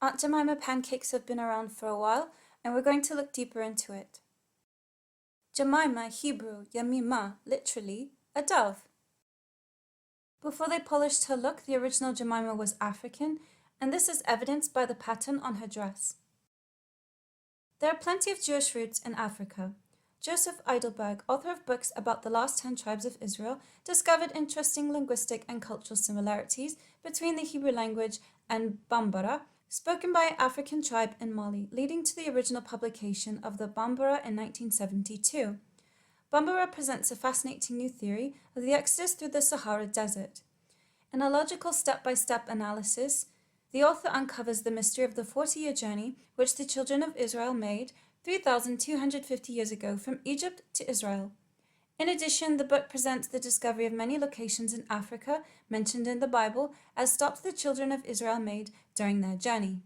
Aunt Jemima pancakes have been around for a while, and we're going to look deeper into it. Jemima, Hebrew, Yamima, literally, a dove. Before they polished her look, the original Jemima was African, and this is evidenced by the pattern on her dress. There are plenty of Jewish roots in Africa. Joseph Eidelberg, author of books about the last 10 tribes of Israel, discovered interesting linguistic and cultural similarities between the Hebrew language and Bambara, spoken by an African tribe in Mali, leading to the original publication of the Bambara in 1972. Bambara presents a fascinating new theory of the exodus through the Sahara Desert. In a logical step-by-step analysis, the author uncovers the mystery of the 40-year journey which the children of Israel made 3,250 years ago from Egypt to Israel. In addition, the book presents the discovery of many locations in Africa mentioned in the Bible as stops the children of Israel made during their journey.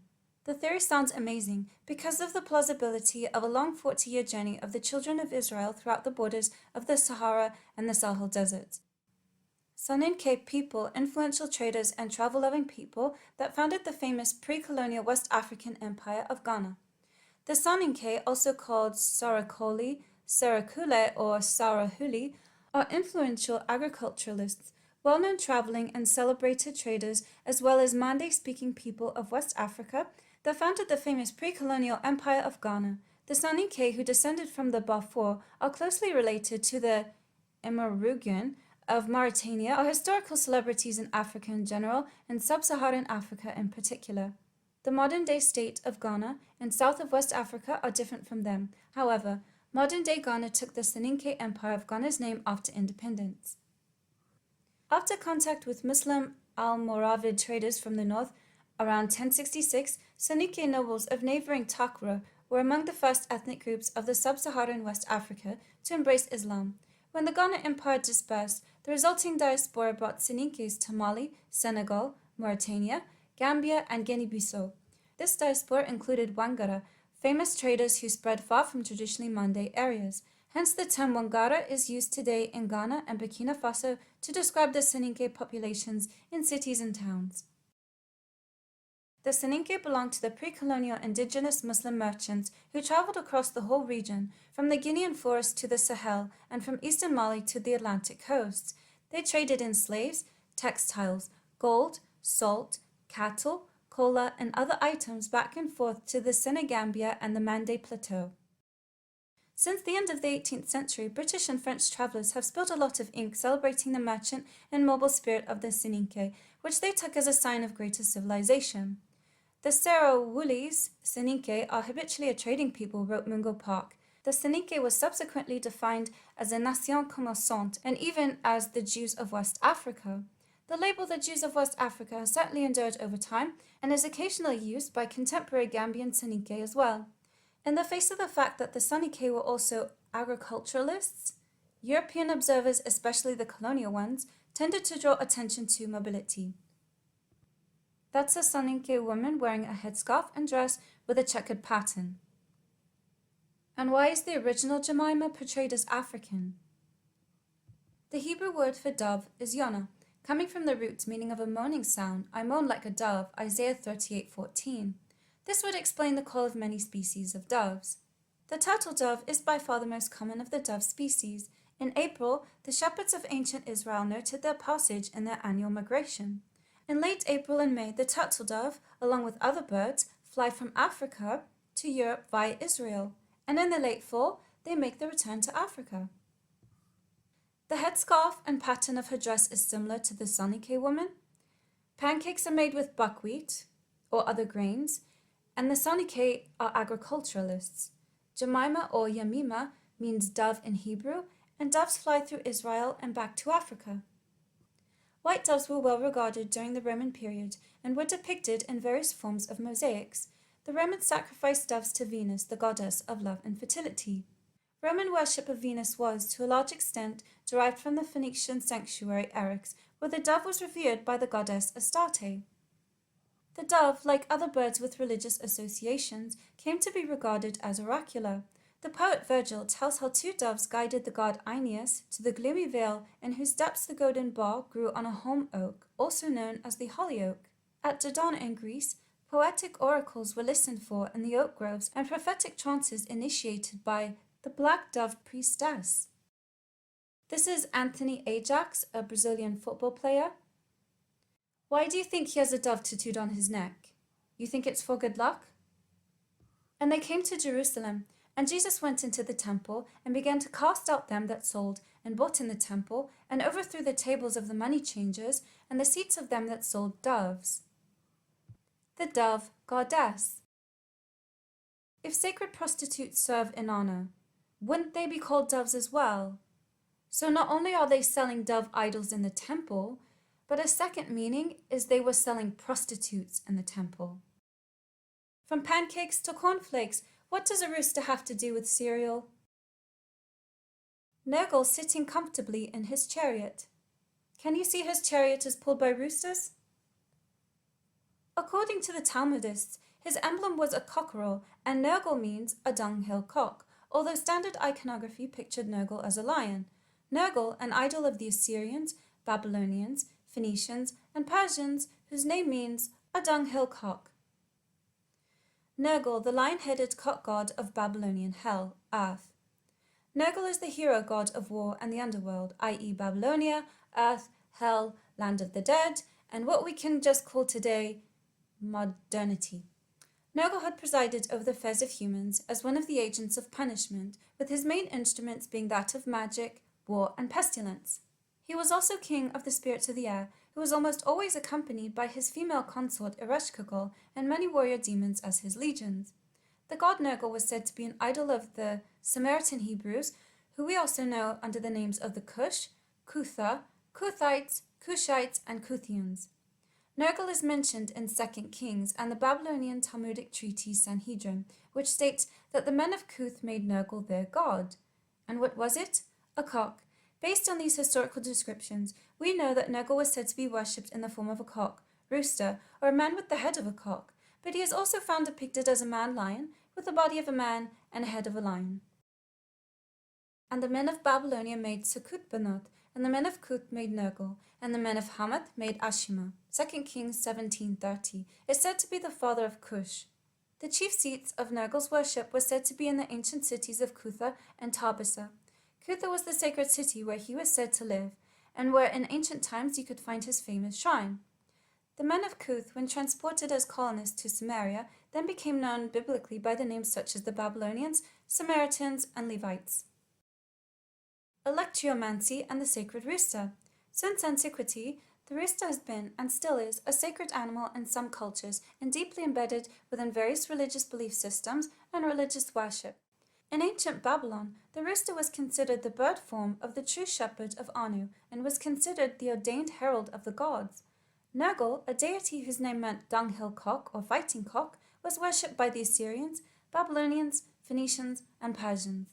The theory sounds amazing because of the plausibility of a long 40-year journey of the children of Israel throughout the borders of the Sahara and the Sahel deserts. Soninke people, influential traders and travel-loving people that founded the famous pre-colonial West African empire of Ghana. The Soninke, also called Sarakoli, Sarakule, or Sarahuli, are influential agriculturalists, well-known traveling and celebrated traders, as well as Mande-speaking people of West Africa that founded the famous pre-colonial empire of Ghana. The Soninke, who descended from the Bafour, are closely related to the Imarugan of Mauritania, are historical celebrities in Africa in general and sub-Saharan Africa in particular. The modern-day state of Ghana and south of West Africa are different from them. However, modern-day Ghana took the Soninke Empire of Ghana's name after independence. After contact with Muslim Almoravid traders from the north around 1066, Soninke nobles of neighboring Takra were among the first ethnic groups of the sub-Saharan West Africa to embrace Islam. When the Ghana Empire dispersed, the resulting diaspora brought Soninkes to Mali, Senegal, Mauritania, Gambia, and Guinea-Bissau. This diaspora included Wangara, famous traders who spread far from traditionally Mande areas. Hence the term Wangara is used today in Ghana and Burkina Faso to describe the Soninke populations in cities and towns. The Soninke belonged to the pre-colonial indigenous Muslim merchants who traveled across the whole region, from the Guinean forest to the Sahel and from eastern Mali to the Atlantic coast. They traded in slaves, textiles, gold, salt, cattle, cola, and other items back and forth to the Senegambia and the Mande Plateau. Since the end of the 18th century, British and French travelers have spilled a lot of ink celebrating the merchant and mobile spirit of the Soninke, which they took as a sign of greater civilization. The Sarawulis Soninke are habitually a trading people, wrote Mungo Park. The Soninke was subsequently defined as a nation commerçante and even as the Jews of West Africa. The label the Jews of West Africa has certainly endured over time and is occasionally used by contemporary Gambian Soninke as well. In the face of the fact that the Soninke were also agriculturalists, European observers, especially the colonial ones, tended to draw attention to mobility. That's a Soninke woman wearing a headscarf and dress with a checkered pattern. And why is the original Jemima portrayed as African? The Hebrew word for dove is yonah, coming from the root meaning of a moaning sound. I moan like a dove, Isaiah 38:14. This would explain the call of many species of doves. The turtle dove is by far the most common of the dove species. In April, the shepherds of ancient Israel noted their passage in their annual migration. In late April and May, the turtle dove, along with other birds, fly from Africa to Europe via Israel, and in the late fall, they make their return to Africa. The headscarf and pattern of her dress is similar to the Soninke woman. Pancakes are made with buckwheat or other grains, and the Soninke are agriculturalists. Jemima or Yamima means dove in Hebrew, and doves fly through Israel and back to Africa. White doves were well regarded during the Roman period and were depicted in various forms of mosaics. The Romans sacrificed doves to Venus, the goddess of love and fertility. Roman worship of Venus was, to a large extent, derived from the Phoenician sanctuary Eryx, where the dove was revered by the goddess Astarte. The dove, like other birds with religious associations, came to be regarded as oracular. The poet Virgil tells how two doves guided the god Aeneas to the gloomy vale in whose depths the golden bough grew on a holm oak, also known as the holly oak. At Dodona in Greece, Poetic oracles were listened for in the oak groves and prophetic trances initiated by the Black Dove priestess. This is Anthony Ajax, a Brazilian football player. Why do you think he has a dove tattooed on his neck? You think it's for good luck? And they came to Jerusalem, and Jesus went into the temple and began to cast out them that sold and bought in the temple, and overthrew the tables of the money changers and the seats of them that sold doves. The dove goddess. If sacred prostitutes serve in honor, wouldn't they be called doves as well? So not only are they selling dove idols in the temple, but a second meaning is they were selling prostitutes in the temple. From pancakes to cornflakes, what does a rooster have to do with cereal? Nergal sitting comfortably in his chariot. Can you see his chariot is pulled by roosters? According to the Talmudists, his emblem was a cockerel, and Nergal means a dunghill cock, although standard iconography pictured Nergal as a lion. Nergal, an idol of the Assyrians, Babylonians, Phoenicians, and Persians, whose name means a dunghill cock. Nergal, the lion-headed cock god of Babylonian hell, earth. Nergal is the hero god of war and the underworld, i.e. Babylonia, earth, hell, land of the dead, and what we can just call today modernity. Nergal had presided over the affairs of humans as one of the agents of punishment, with his main instruments being that of magic, war, and pestilence. He was also king of the spirits of the air, who was almost always accompanied by his female consort Ereshkigal and many warrior demons as his legions. The god Nergal was said to be an idol of the Samaritan Hebrews, who we also know under the names of the Cush, Cutha, Cuthites, Cushites, and Kuthians. Nergal is mentioned in 2 Kings and the Babylonian Talmudic treatise Sanhedrin, which states that the men of Cuth made Nergal their god. And what was it? A cock. Based on these historical descriptions, we know that Nergal was said to be worshipped in the form of a cock, rooster, or a man with the head of a cock, but he is also found depicted as a man-lion with the body of a man and a head of a lion. And the men of Babylonia made Sekut-Benoth, and the men of Cuth made Nergal, and the men of Hamath made Ashima. 2 Kings 17:30 is said to be the father of Cush. The chief seats of Nergal's worship were said to be in the ancient cities of Cutha and Tarbisa. Cutha was the sacred city where he was said to live, and where in ancient times you could find his famous shrine. The men of Cuth, when transported as colonists to Samaria, then became known biblically by the names such as the Babylonians, Samaritans, and Levites. Electriomancy and the sacred rooster. Since antiquity, the rooster has been, and still is, a sacred animal in some cultures and deeply embedded within various religious belief systems and religious worship. In ancient Babylon, the rooster was considered the bird form of the true shepherd of Anu and was considered the ordained herald of the gods. Nergal, a deity whose name meant dunghill cock or fighting cock, was worshipped by the Assyrians, Babylonians, Phoenicians, and Persians.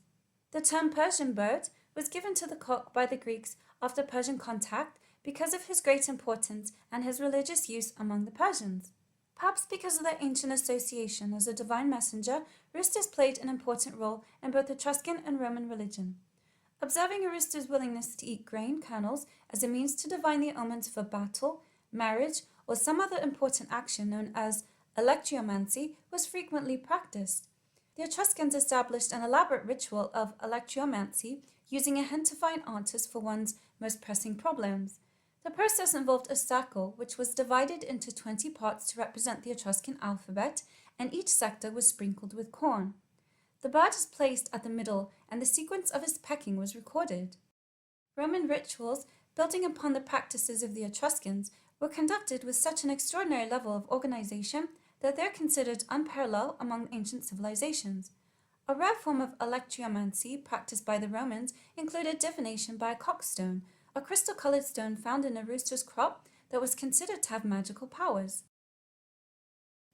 The term Persian bird was given to the cock by the Greeks after Persian contact because of his great importance and his religious use among the Persians. Perhaps because of their ancient association as a divine messenger, roosters played an important role in both Etruscan and Roman religion. Observing a rooster's willingness to eat grain kernels as a means to divine the omens for battle, marriage, or some other important action known as electriomancy was frequently practiced. The Etruscans established an elaborate ritual of electriomancy using a hen to find answers for one's most pressing problems. The process involved a circle which was divided into 20 parts to represent the Etruscan alphabet, and each sector was sprinkled with corn. The bird is placed at the middle, and the sequence of his pecking was recorded. Roman rituals, building upon the practices of the Etruscans, were conducted with such an extraordinary level of organization that they are considered unparalleled among ancient civilizations. A rare form of electriomancy practiced by the Romans included divination by a cockstone, a crystal-colored stone found in a rooster's crop that was considered to have magical powers.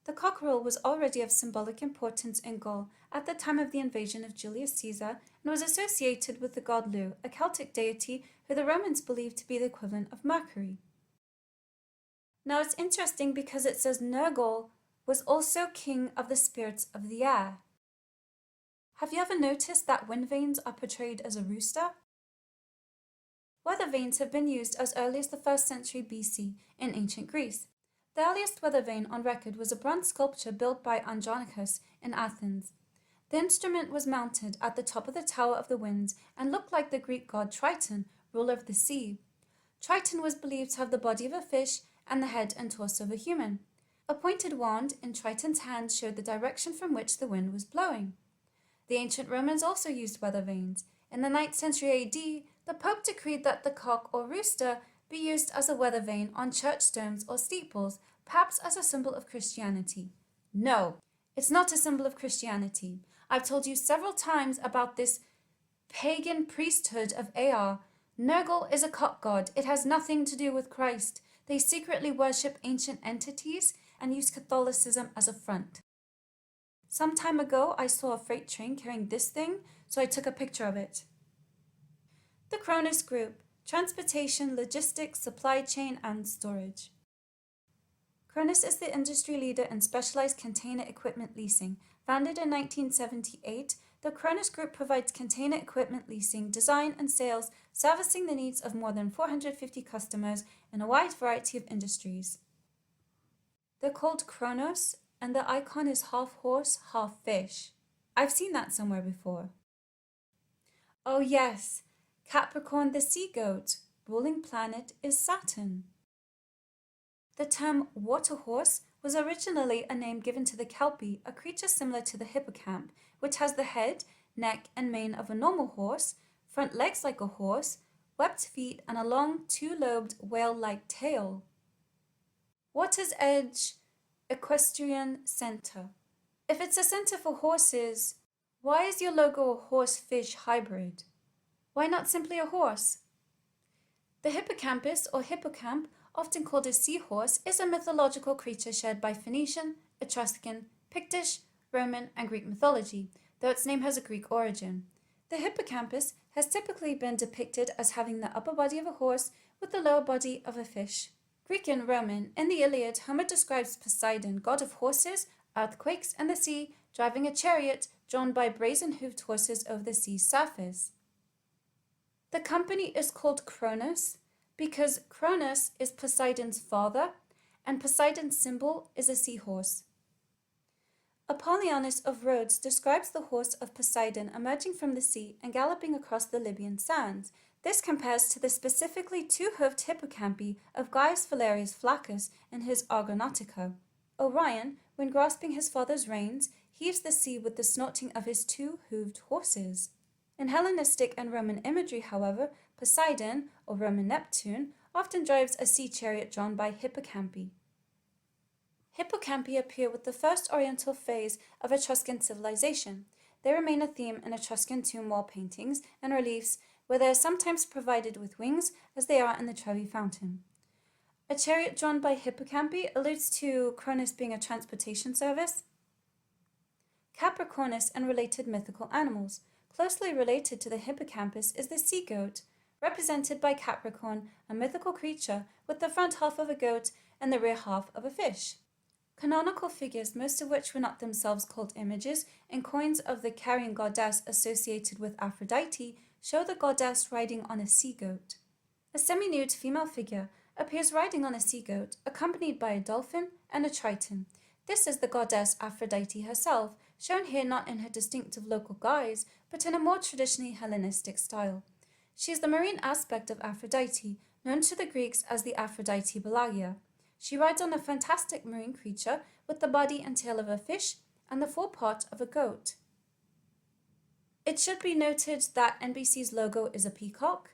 The cockerel was already of symbolic importance in Gaul at the time of the invasion of Julius Caesar and was associated with the god Lu, a Celtic deity who the Romans believed to be the equivalent of Mercury. Now it's interesting because it says Nergal was also king of the spirits of the air. Have you ever noticed that wind vanes are portrayed as a rooster? Weather vanes have been used as early as the 1st century BC in ancient Greece. The earliest weather vane on record was a bronze sculpture built by Andronicus in Athens. The instrument was mounted at the top of the Tower of the Winds and looked like the Greek god Triton, ruler of the sea. Triton was believed to have the body of a fish and the head and torso of a human. A pointed wand in Triton's hand showed the direction from which the wind was blowing. The ancient Romans also used weather vanes. In the 9th century AD, the Pope decreed that the cock or rooster be used as a weather vane on church stones or steeples, perhaps as a symbol of Christianity. No, it's not a symbol of Christianity. I've told you several times about this pagan priesthood of Ea. Nergal is a cock god. It has nothing to do with Christ. They secretly worship ancient entities and use Catholicism as a front. Some time ago, I saw a freight train carrying this thing, so I took a picture of it. The Cronus Group: transportation, logistics, supply chain, and storage. Cronus is the industry leader in specialized container equipment leasing. Founded in 1978, the Cronus Group provides container equipment leasing, design, and sales, servicing the needs of more than 450 customers in a wide variety of industries. They're called Cronus, and the icon is half horse, half fish. I've seen that somewhere before. Oh yes, Capricorn the sea goat. Ruling planet is Saturn. The term water horse was originally a name given to the kelpie, a creature similar to the hippocamp, which has the head, neck, and mane of a normal horse, front legs like a horse, webbed feet, and a long, two-lobed, whale-like tail. Water's edge, equestrian center. If it's a center for horses, why is your logo a horse-fish hybrid? Why not simply a horse? The hippocampus or hippocamp, often called a seahorse, is a mythological creature shared by Phoenician, Etruscan, Pictish, Roman, and Greek mythology, though its name has a Greek origin. The hippocampus has typically been depicted as having the upper body of a horse with the lower body of a fish. Greek and Roman. In the Iliad, Homer describes Poseidon, god of horses, earthquakes, and the sea, driving a chariot drawn by brazen-hoofed horses over the sea's surface. The company is called Cronus because Cronus is Poseidon's father, and Poseidon's symbol is a seahorse. Apollonius of Rhodes describes the horse of Poseidon emerging from the sea and galloping across the Libyan sands. This compares to the specifically two-hoofed hippocampi of Gaius Valerius Flaccus in his Argonautica. Orion, when grasping his father's reins, heaves the sea with the snorting of his two-hooved horses. In Hellenistic and Roman imagery, however, Poseidon, or Roman Neptune, often drives a sea chariot drawn by hippocampi. Hippocampi appear with the first Oriental phase of Etruscan civilization. They remain a theme in Etruscan tomb wall paintings and reliefs, where they are sometimes provided with wings, as they are in the Trevi Fountain. A chariot drawn by hippocampi alludes to Cronus being a transportation service. Capricornus and related mythical animals. Closely related to the hippocampus is the sea goat, represented by Capricorn, a mythical creature with the front half of a goat and the rear half of a fish. Canonical figures, most of which were not themselves called images, and coins of the carrying goddess associated with Aphrodite, show the goddess riding on a sea goat. A semi-nude female figure appears riding on a sea goat, accompanied by a dolphin and a triton. This is the goddess Aphrodite herself, shown here not in her distinctive local guise, but in a more traditionally Hellenistic style. She is the marine aspect of Aphrodite, known to the Greeks as the Aphrodite Belagia. She rides on a fantastic marine creature with the body and tail of a fish and the forepart of a goat. It should be noted that NBC's logo is a peacock.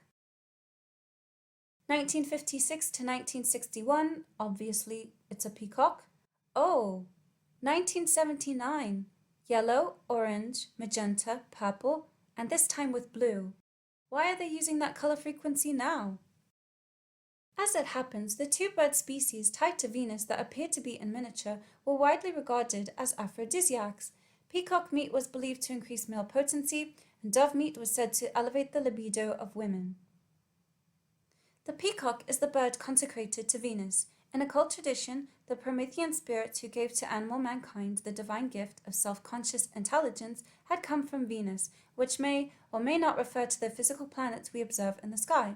1956 to 1961, obviously it's a peacock. Oh, 1979, yellow, orange, magenta, purple, and this time with blue. Why are they using that color frequency now? As it happens, the two bird species tied to Venus that appeared to be in miniature were widely regarded as aphrodisiacs. Peacock meat was believed to increase male potency, and dove meat was said to elevate the libido of women. The peacock is the bird consecrated to Venus. In occult tradition, the Promethean spirits who gave to animal mankind the divine gift of self-conscious intelligence had come from Venus, which may or may not refer to the physical planets we observe in the sky.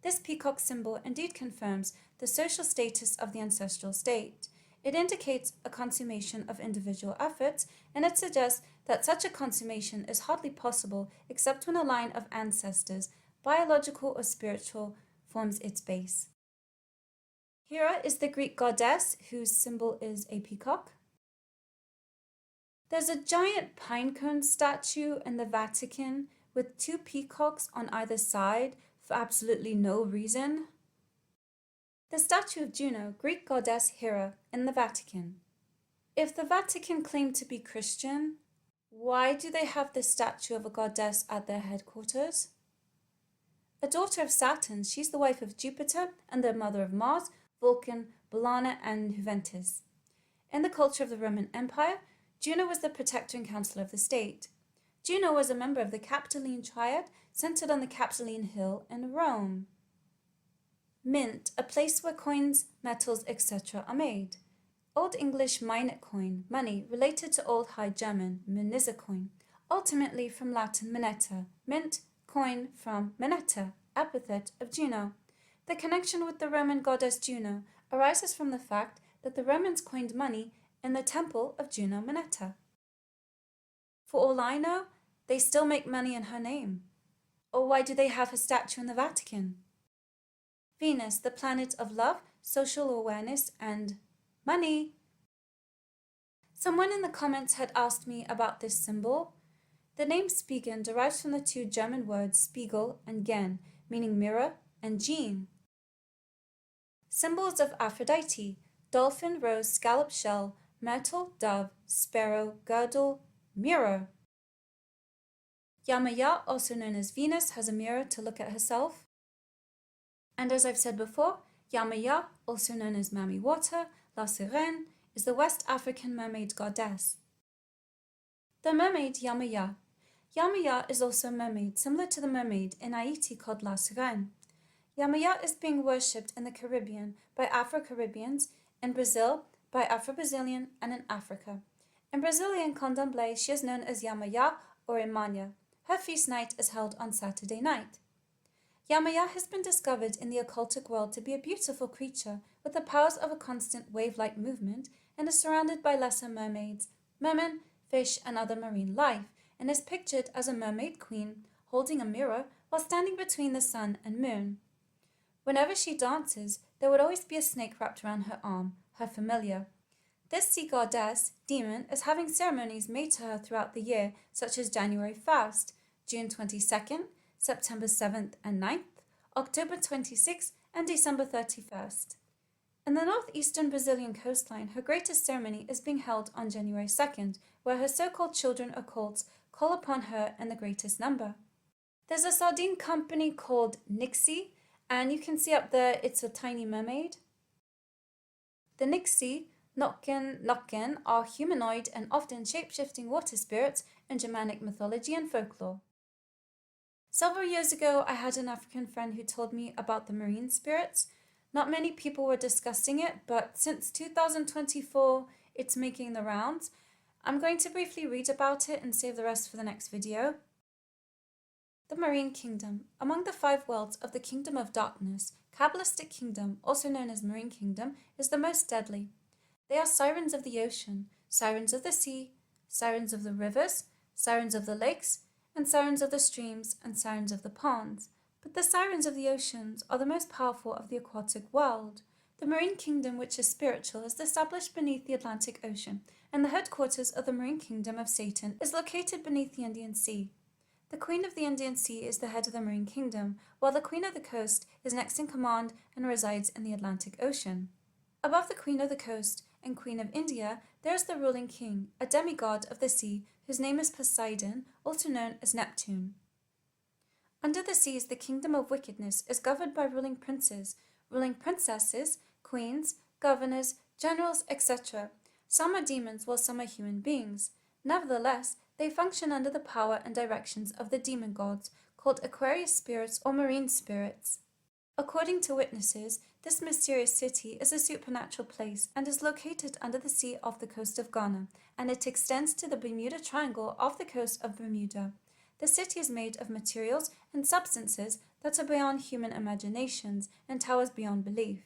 This peacock symbol indeed confirms the social status of the ancestral state. It indicates a consummation of individual efforts, and it suggests that such a consummation is hardly possible except when a line of ancestors, biological or spiritual, forms its base. Hera is the Greek goddess whose symbol is a peacock. There's a giant pinecone statue in the Vatican with two peacocks on either side for absolutely no reason. The statue of Juno, Greek goddess Hera, in the Vatican. If the Vatican claimed to be Christian, why do they have this statue of a goddess at their headquarters? A daughter of Saturn, she's the wife of Jupiter and the mother of Mars, Vulcan, Bellana, and Juventus. In the culture of the Roman Empire, Juno was the protector and counselor of the state. Juno was a member of the Capitoline Triad, centered on the Capitoline Hill in Rome. Mint, a place where coins, metals, etc. are made. Old English minute coin, money, related to Old High German, münze coin, ultimately from Latin moneta, mint, coin from moneta, epithet of Juno. The connection with the Roman goddess Juno arises from the fact that the Romans coined money in the temple of Juno Moneta. For all I know, they still make money in her name. Or why do they have her statue in the Vatican? Venus, the planet of love, social awareness, and money. Someone in the comments had asked me about this symbol. The name Spigen derives from the two German words Spiegel and Gen, meaning mirror, and gene. Symbols of Aphrodite: dolphin, rose, scallop shell, myrtle, dove, sparrow, girdle, mirror. Yamaya, also known as Venus, has a mirror to look at herself. And as I've said before, Yamaya, also known as Mami Water, La Sirène, is the West African mermaid goddess. The mermaid Yamaya. Yamaya is also a mermaid, similar to the mermaid in Haiti called La Sirène. Yamaya is being worshipped in the Caribbean by Afro-Caribbeans, in Brazil by Afro-Brazilian, and in Africa. In Brazilian candomblé, she is known as Yamaya or Imanya. Her feast night is held on Saturday night. Yamaya has been discovered in the occultic world to be a beautiful creature with the powers of a constant wave-like movement, and is surrounded by lesser mermaids, mermen, fish, and other marine life, and is pictured as a mermaid queen holding a mirror while standing between the sun and moon. Whenever she dances, there would always be a snake wrapped around her arm, her familiar. This sea goddess, demon, is having ceremonies made to her throughout the year, such as January 1st, June 22nd, September 7th and 9th, October 26th, and December 31st. In the northeastern Brazilian coastline, her greatest ceremony is being held on January 2nd, where her so-called children or cults call upon her in the greatest number. There's a sardine company called Nixie, and you can see up there it's a tiny mermaid. The Nixie, Nokken, are humanoid and often shape-shifting water spirits in Germanic mythology and folklore. Several years ago, I had an African friend who told me about the marine spirits. Not many people were discussing it, but since 2024, it's making the rounds. I'm going to briefly read about it and save the rest for the next video. The Marine Kingdom. Among the 5 worlds of the Kingdom of Darkness, Kabbalistic Kingdom, also known as Marine Kingdom, is the most deadly. They are sirens of the ocean, sirens of the sea, sirens of the rivers, sirens of the lakes, and sirens of the streams, and sirens of the ponds. But the sirens of the oceans are the most powerful of the aquatic world. The Marine Kingdom, which is spiritual, is established beneath the Atlantic Ocean, and the headquarters of the Marine Kingdom of Satan is located beneath the Indian Sea. The Queen of the Indian Sea is the head of the Marine Kingdom, while the Queen of the Coast is next in command and resides in the Atlantic Ocean. Above the Queen of the Coast and Queen of India, there is the ruling king, a demigod of the sea, whose name is Poseidon, also known as Neptune. Under the seas, the kingdom of wickedness is governed by ruling princes, ruling princesses, queens, governors, generals, etc. Some are demons while some are human beings. Nevertheless, they function under the power and directions of the demon gods, called Aquarius spirits or marine spirits. According to witnesses, this mysterious city is a supernatural place and is located under the sea off the coast of Ghana, and it extends to the Bermuda Triangle off the coast of Bermuda. The city is made of materials and substances that are beyond human imaginations and towers beyond belief.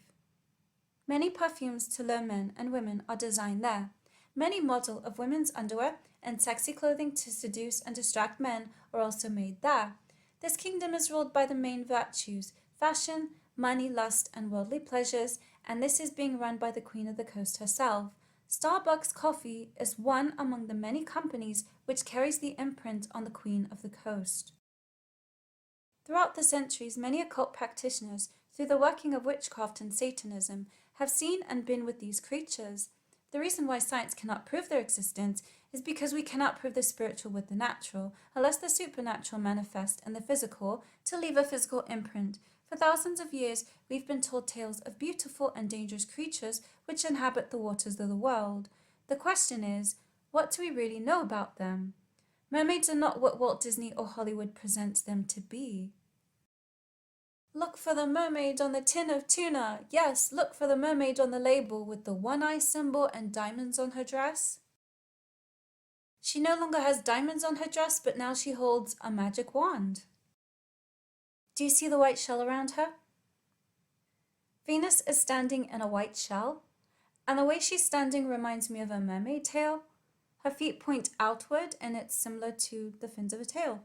Many perfumes to lure men and women are designed there. Many models of women's underwear and sexy clothing to seduce and distract men are also made there. This kingdom is ruled by the main virtues: fashion, money, lust, and worldly pleasures, and this is being run by the Queen of the Coast herself. Starbucks Coffee is one among the many companies which carries the imprint on the Queen of the Coast. Throughout the centuries, many occult practitioners, through the working of witchcraft and Satanism, have seen and been with these creatures. The reason why science cannot prove their existence is because we cannot prove the spiritual with the natural, unless the supernatural manifest in the physical to leave a physical imprint. For thousands of years, we've been told tales of beautiful and dangerous creatures which inhabit the waters of the world. The question is, what do we really know about them? Mermaids are not what Walt Disney or Hollywood presents them to be. Look for the mermaid on the tin of tuna. Yes, look for the mermaid on the label with the one-eye symbol and diamonds on her dress. She no longer has diamonds on her dress, but now she holds a magic wand. Do you see the white shell around her? Venus is standing in a white shell, and the way she's standing reminds me of a mermaid tail. Her feet point outward, and it's similar to the fins of a tail.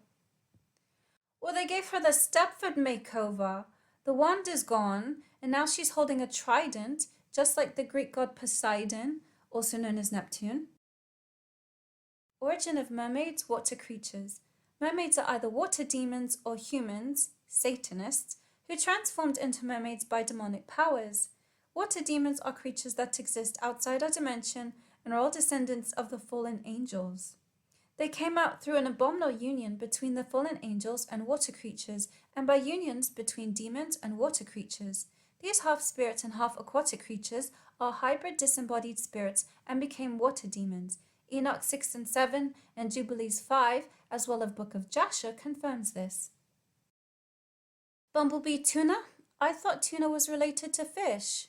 Well, they gave her the Stepford makeover. The wand is gone, and now she's holding a trident, just like the Greek god Poseidon, also known as Neptune. Origin of mermaids, water creatures. Mermaids are either water demons or humans, Satanists, who transformed into mermaids by demonic powers. Water demons are creatures that exist outside our dimension and are all descendants of the fallen angels. They came out through an abominable union between the fallen angels and water creatures, and by unions between demons and water creatures. These half-spirit and half-aquatic creatures are hybrid disembodied spirits and became water demons. Enoch 6 and 7 and Jubilees 5, as well as Book of Jasher, confirms this. Bumblebee tuna? I thought tuna was related to fish.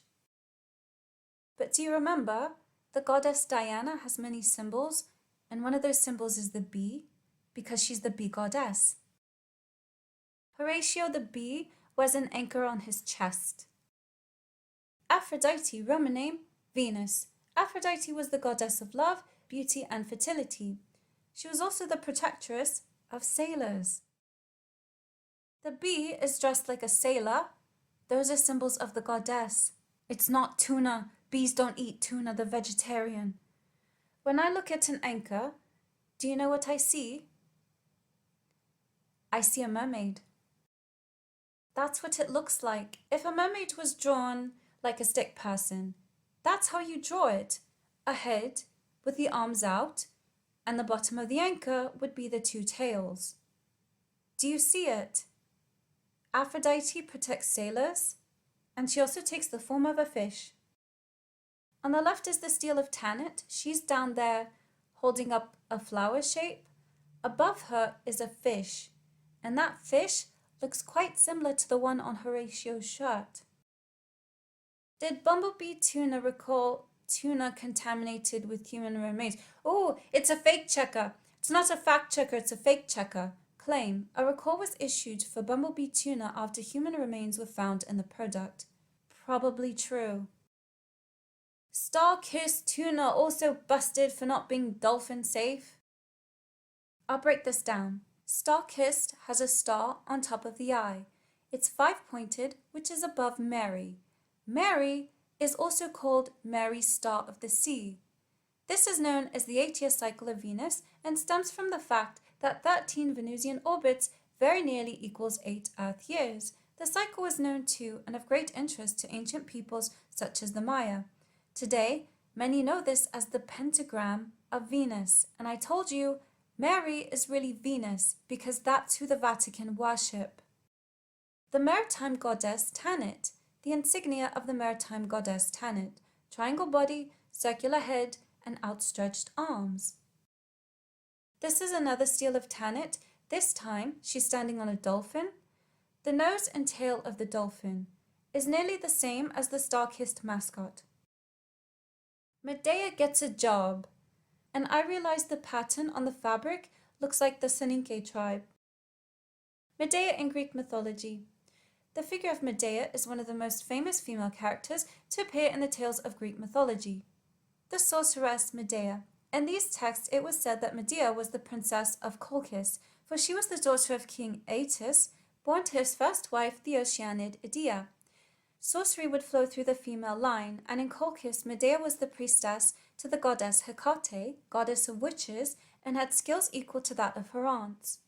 But do you remember? The goddess Diana has many symbols, and one of those symbols is the bee, because she's the bee goddess. Horatio the bee wears an anchor on his chest. Aphrodite, Roman name, Venus. Aphrodite was the goddess of love, beauty, and fertility. She was also the protectress of sailors. The bee is dressed like a sailor. Those are symbols of the goddess. It's not tuna. Bees don't eat tuna, they're vegetarian. When I look at an anchor, do you know what I see? I see a mermaid. That's what it looks like. If a mermaid was drawn like a stick person, that's how you draw it. A head with the arms out, and the bottom of the anchor would be the two tails. Do you see it? Aphrodite protects sailors, and she also takes the form of a fish. On the left is the stele of Tanit. She's down there holding up a flower shape. Above her is a fish, and that fish looks quite similar to the one on Horatio's shirt. Did Bumblebee tuna recall tuna contaminated with human remains? Oh, it's a fake checker. It's not a fact checker, it's a fake checker. Claim: a recall was issued for Bumblebee tuna after human remains were found in the product. Probably true. Star-kissed tuna also busted for not being dolphin safe. I'll break this down. Star-kissed has a star on top of the eye. It's five-pointed, which is above Mary. Mary is also called Mary's Star of the Sea. This is known as the 8-year cycle of Venus and stems from the fact that 13 Venusian orbits very nearly equals 8 Earth years. The cycle was known to and of great interest to ancient peoples such as the Maya. Today, many know this as the pentagram of Venus, and I told you, Mary is really Venus because that's who the Vatican worship. The Maritime goddess Tanit, the insignia of the Maritime goddess Tanit, triangle body, circular head, and outstretched arms. This is another stele of Tanit. This time, she's standing on a dolphin. The nose and tail of the dolphin is nearly the same as the star-kissed mascot. Medea gets a job, and I realized the pattern on the fabric looks like the Soninke tribe. Medea in Greek mythology. The figure of Medea is one of the most famous female characters to appear in the tales of Greek mythology. The sorceress Medea. In these texts it was said that Medea was the princess of Colchis, for she was the daughter of King Aeetes, born to his first wife, the Oceanid Idea. Sorcery would flow through the female line, and in Colchis, Medea was the priestess to the goddess Hecate, goddess of witches, and had skills equal to that of her aunts.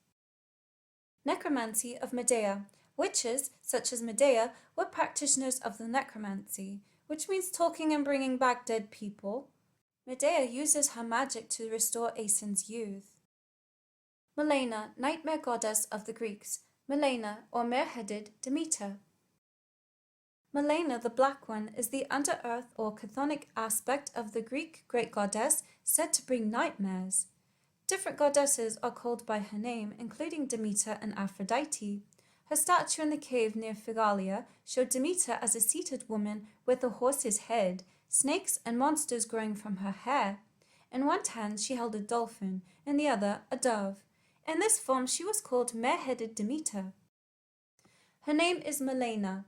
Necromancy of Medea. Witches, such as Medea, were practitioners of the necromancy, which means talking and bringing back dead people. Medea uses her magic to restore Aeson's youth. Melena, nightmare goddess of the Greeks. Melena, or mare-headed Demeter. Melena, the Black One, is the under-earth or chthonic aspect of the Greek great goddess said to bring nightmares. Different goddesses are called by her name, including Demeter and Aphrodite. Her statue in the cave near Phigalia showed Demeter as a seated woman with a horse's head, snakes and monsters growing from her hair. In one hand she held a dolphin, in the other a dove. In this form she was called mare-headed Demeter. Her name is Melena,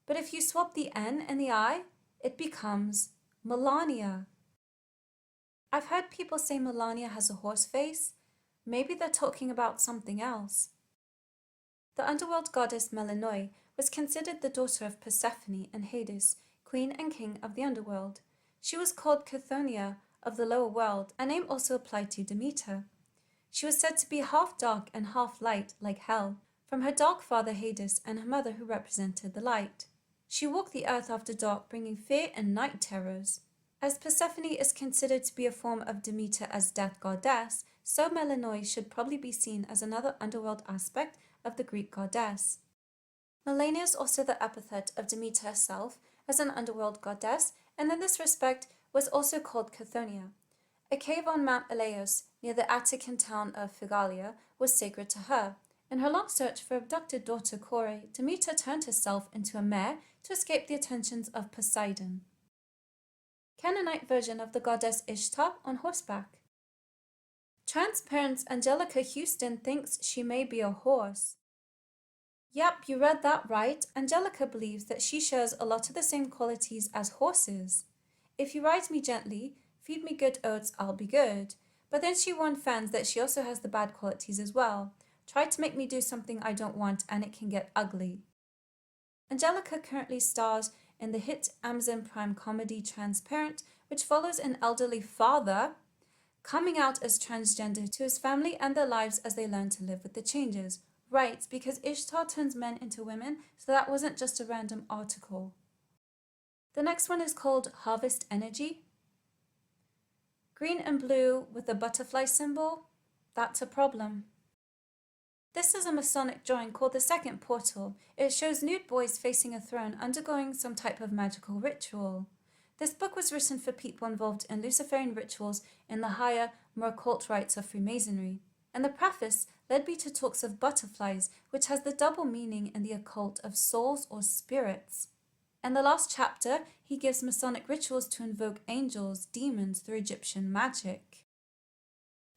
but if you swap the N and the I, it becomes Melania. I've heard people say Melania has a horse face. Maybe they're talking about something else. The underworld goddess Melanoi was considered the daughter of Persephone and Hades, queen and king of the underworld. She was called Chthoniya of the lower world, a name also applied to Demeter. She was said to be half dark and half light, like hell, from her dark father Hades and her mother who represented the light. She walked the earth after dark, bringing fear and night terrors. As Persephone is considered to be a form of Demeter as death goddess, so Melanoi should probably be seen as another underworld aspect of the Greek goddess. Melania is also the epithet of Demeter herself as an underworld goddess, and in this respect was also called Chthoniya. A cave on Mount Eleos, near the Attican town of Phigalia, was sacred to her. In her long search for abducted daughter Kore, Demeter turned herself into a mare to escape the attentions of Poseidon. Canaanite version of the goddess Ishtar on horseback. Transparent's Angelica Houston thinks she may be a horse. Yep, you read that right. Angelica believes that she shares a lot of the same qualities as horses. If you ride me gently, feed me good oats, I'll be good. But then she warned fans that she also has the bad qualities as well. Try to make me do something I don't want and it can get ugly. Angelica currently stars in the hit Amazon Prime comedy Transparent, which follows an elderly father coming out as transgender to his family and their lives as they learn to live with the changes. Right, because Ishtar turns men into women, so that wasn't just a random article. The next one is called Harvest Energy. Green and blue with a butterfly symbol, that's a problem. This is a Masonic drawing called the Second Portal. It shows nude boys facing a throne undergoing some type of magical ritual. This book was written for people involved in Luciferian rituals in the higher, more occult rites of Freemasonry. And the preface led me to talks of butterflies, which has the double meaning in the occult of souls or spirits. In the last chapter, he gives Masonic rituals to invoke angels, demons through Egyptian magic.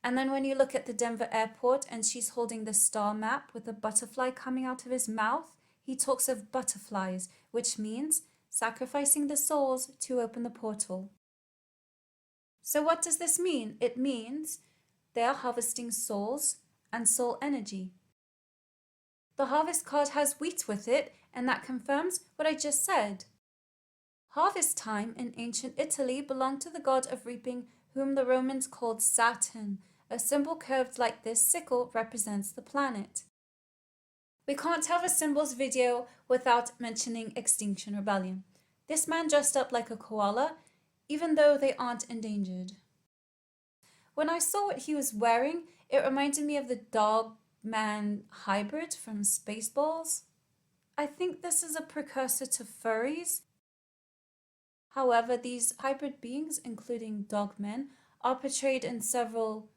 And then when you look at the Denver airport and she's holding the star map with a butterfly coming out of his mouth, he talks of butterflies, which means sacrificing the souls to open the portal. So what does this mean? It means they are harvesting souls and soul energy. The harvest card has wheat with it, and that confirms what I just said. Harvest time in ancient Italy belonged to the god of reaping, whom the Romans called Saturn. A symbol curved like this sickle represents the planet. We can't have a symbols video without mentioning Extinction Rebellion. This man dressed up like a koala, even though they aren't endangered. When I saw what he was wearing, it reminded me of the dog-man hybrid from Spaceballs. I think this is a precursor to furries. However, these hybrid beings, including dogmen, are portrayed in several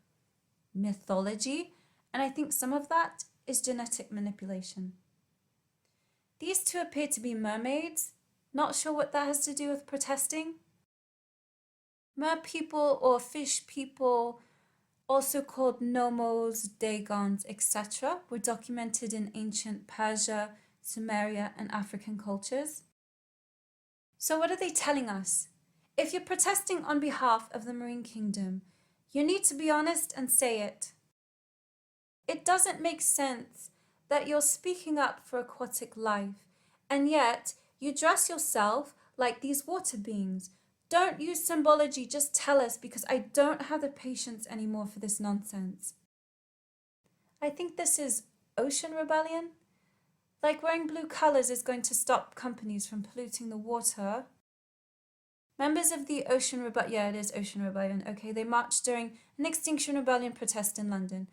mythology, and I think some of that is genetic manipulation. These two appear to be mermaids. Not sure what that has to do with protesting. Mer people or fish people also called nomos, dagons, etc., were documented in ancient Persia, Sumeria, and African cultures. So what are they telling us? If you're protesting on behalf of the marine kingdom, you need to be honest and say it. It doesn't make sense that you're speaking up for aquatic life, and yet you dress yourself like these water beings. Don't use symbology, just tell us, because I don't have the patience anymore for this nonsense. I think this is ocean rebellion. Like wearing blue colors is going to stop companies from polluting the water. Members of the Ocean Rebellion, yeah, it is Ocean Rebellion, okay, they marched during an Extinction Rebellion protest in London.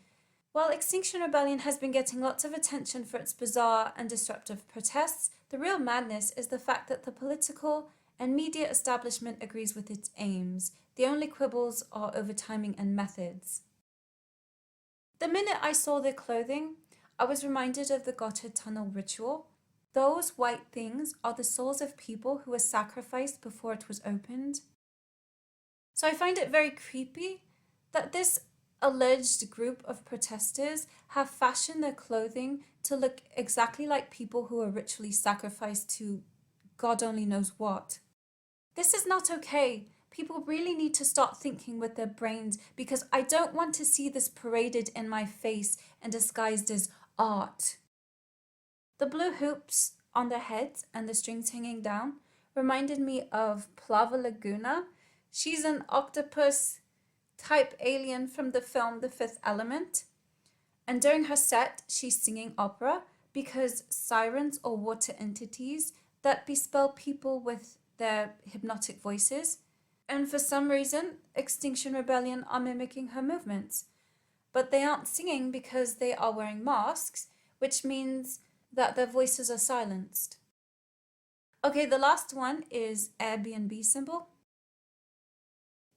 While Extinction Rebellion has been getting lots of attention for its bizarre and disruptive protests, the real madness is the fact that the political and media establishment agrees with its aims. The only quibbles are over timing and methods. The minute I saw their clothing, I was reminded of the Gotthard Tunnel ritual. Those white things are the souls of people who were sacrificed before it was opened. So I find it very creepy that this alleged group of protesters have fashioned their clothing to look exactly like people who are ritually sacrificed to God only knows what. This is not okay. People really need to start thinking with their brains, because I don't want to see this paraded in my face and disguised as art. The blue hoops on their heads and the strings hanging down reminded me of Plava Laguna. She's an octopus type alien from the film The Fifth Element. And during her set, she's singing opera because sirens or water entities that bespell people with their hypnotic voices. And for some reason, Extinction Rebellion are mimicking her movements. But they aren't singing because they are wearing masks, which means that their voices are silenced. Okay, the last one is Airbnb symbol.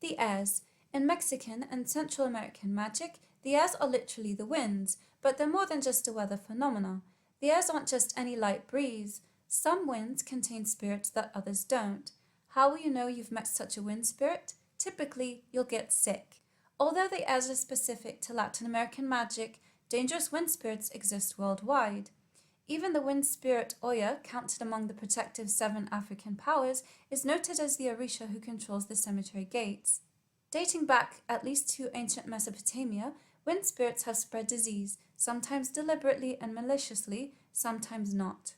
The airs. In Mexican and Central American magic, the airs are literally the winds, but they're more than just a weather phenomena. The airs aren't just any light breeze. Some winds contain spirits that others don't. How will you know you've met such a wind spirit? Typically, you'll get sick. Although the airs are specific to Latin American magic, dangerous wind spirits exist worldwide. Even the wind spirit Oya, counted among the protective 7 African powers, is noted as the Orisha who controls the cemetery gates. Dating back at least to ancient Mesopotamia, wind spirits have spread disease, sometimes deliberately and maliciously, sometimes not.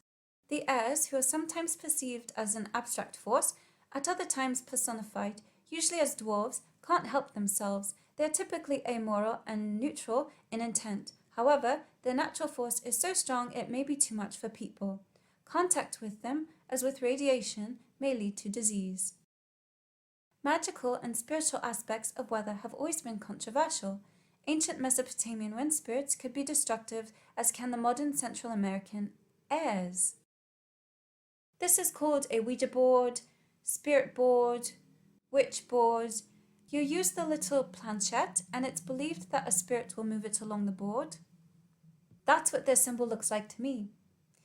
The airs, who are sometimes perceived as an abstract force, at other times personified, usually as dwarves, can't help themselves. They are typically amoral and neutral in intent. However, their natural force is so strong it may be too much for people. Contact with them, as with radiation, may lead to disease. Magical and spiritual aspects of weather have always been controversial. Ancient Mesopotamian wind spirits could be destructive, as can the modern Central American airs. This is called a Ouija board, spirit board, witch board. You use the little planchette and it's believed that a spirit will move it along the board. That's what their symbol looks like to me.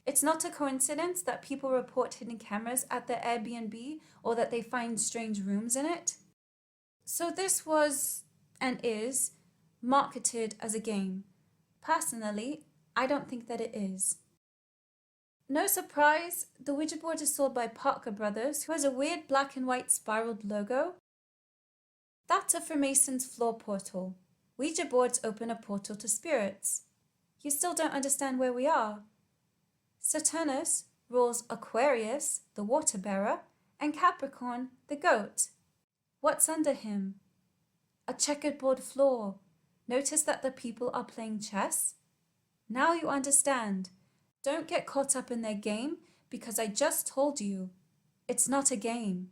It's not a coincidence that people report hidden cameras at their Airbnb or that they find strange rooms in it. So this was, and is, marketed as a game. Personally, I don't think that it is. No surprise, the Ouija board is sold by Parker Brothers, who has a weird black and white spiraled logo. That's a Freemason's floor portal. Ouija boards open a portal to spirits. You still don't understand where we are. Saturnus rules Aquarius, the water bearer, and Capricorn, the goat. What's under him? A checkered board floor. Notice that the people are playing chess? Now you understand. Don't get caught up in their game, because I just told you, it's not a game.